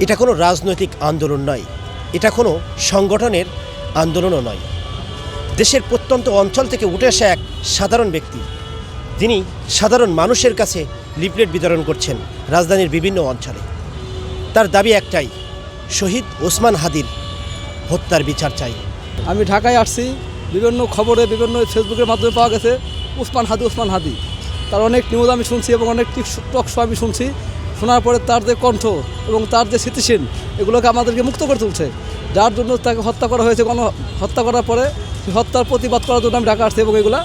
এটা কোনো রাজনৈতিক আন্দোলন নয়, এটা কোনো সংগঠনের আন্দোলনও নয়। দেশের প্রত্যন্ত অঞ্চল থেকে উঠে আসা এক সাধারণ ব্যক্তি, তিনি সাধারণ মানুষের কাছে লিফলেট বিতরণ করছেন রাজধানীর বিভিন্ন অঞ্চলে। তার দাবি একটাই, শহীদ ওসমান হাদির হত্যার বিচার চাই। আমি ঢাকায় আসছি, বিভিন্ন খবরে বিভিন্ন ফেসবুকের মাধ্যমে পাওয়া গেছে ওসমান হাদি। তার অনেক নিউজ আমি শুনছি এবং অনেক টক শো আমি শুনছি। শোনার পরে তার যে কণ্ঠ এবং তার যে স্মৃতিশীল, এগুলোকে আমাদেরকে মুক্ত করে তুলছে, যার জন্য তাকে হত্যা করা হয়েছে। হত্যা করার পরে হত্যার প্রতিবাদ করার জন্য আমি ঢাকা আসছি এবং এগুলা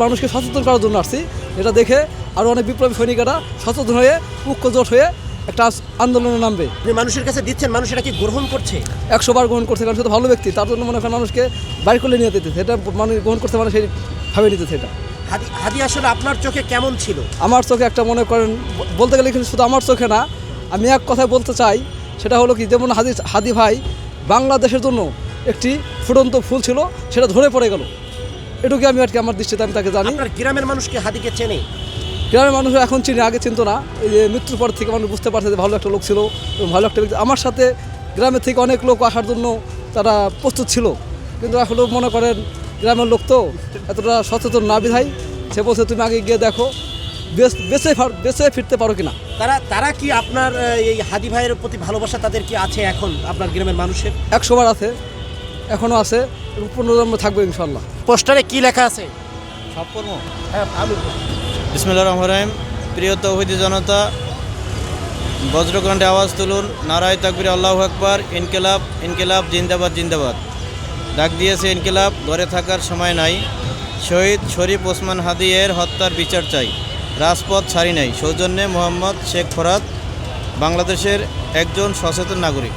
মানুষকে সচেতন করার জন্য আসছি। এটা দেখে আরও অনেক বিপ্লবী সৈনিকেরা সচেতন হয়ে ঐক্যজোট হয়ে একটা আন্দোলনে নামবে। মানুষের কাছে দিচ্ছেন, মানুষেরা কি গ্রহণ করছে? 100 বার গ্রহণ করছে, কারণ সে তো ভালো ব্যক্তি, তার জন্য মনে করেন মানুষকে বাইর করলে নিয়ে দিতেছে। এটা মানুষ গ্রহণ করতে মানে সেই ভাবে নিতেছে। এটা হাদি আসলে আপনার চোখে কেমন ছিল? আমার চোখে একটা, মনে করেন বলতে গেলে শুধু আমার চোখে না, আমি এক কথায় বলতে চাই, সেটা হলো কি, যেমন হাদি ভাই বাংলাদেশের জন্য একটি ফুটন্ত ফুল ছিল, সেটা ধরে পড়ে গেল। এটুকু আমি আর কি আমার দৃষ্টিতে আমি তাকে জানি। আপনার গ্রামের মানুষকে হাদিকে চেনে? গ্রামের মানুষ এখন চিনি, আগে চিনতো না। এই যে মৃত্যুর পর থেকে মানুষ বুঝতে পারছে যে ভালো একটা লোক ছিল এবং ভালো একটা ব্যক্তি। আমার সাথে গ্রামের থেকে অনেক লোক আসার জন্য তারা প্রস্তুত ছিল, কিন্তু এখনও মনে করেন গ্রামের লোক তো এতটা সচেতন না বিধায় সে বলছে তুমি আগে গিয়ে দেখো বেঁচে ফিরতে পারো কিনা। তারা কি আপনার এই হাদি ভাইয়ের প্রতি ভালোবাসা তাদের কি আছে এখন আপনার গ্রামের মানুষের? 100 বার আছে, এখনও আছে এবং পুনর্জন্ম থাকবে ইনশাল্লাহ। পোস্টারে কি লেখা আছে? সবকর্ম। হ্যাঁ, আমি বিসমিল্লাহির রহমানির রহিম। প্রিয় তৌহিদি জনতা, বজ্রকণ্ঠে আওয়াজ তুলুন, নারায়ে তাকবীর, আল্লাহু আকবার। ইনকিলাব ইনকিলাব, জিন্দাবাদ জিন্দাবাদ। ডাক দিয়েছে ইনকিলাব, ঘরে থাকার সময় নাই। শহীদ শরীফ ওসমান হাদি এর হত্যার বিচার চাই, রাজপথ ছাড়ি নাই। সৌজন্যে মোহাম্মদ শেখ ফরাদ, বাংলাদেশের একজন সচেতন নাগরিক।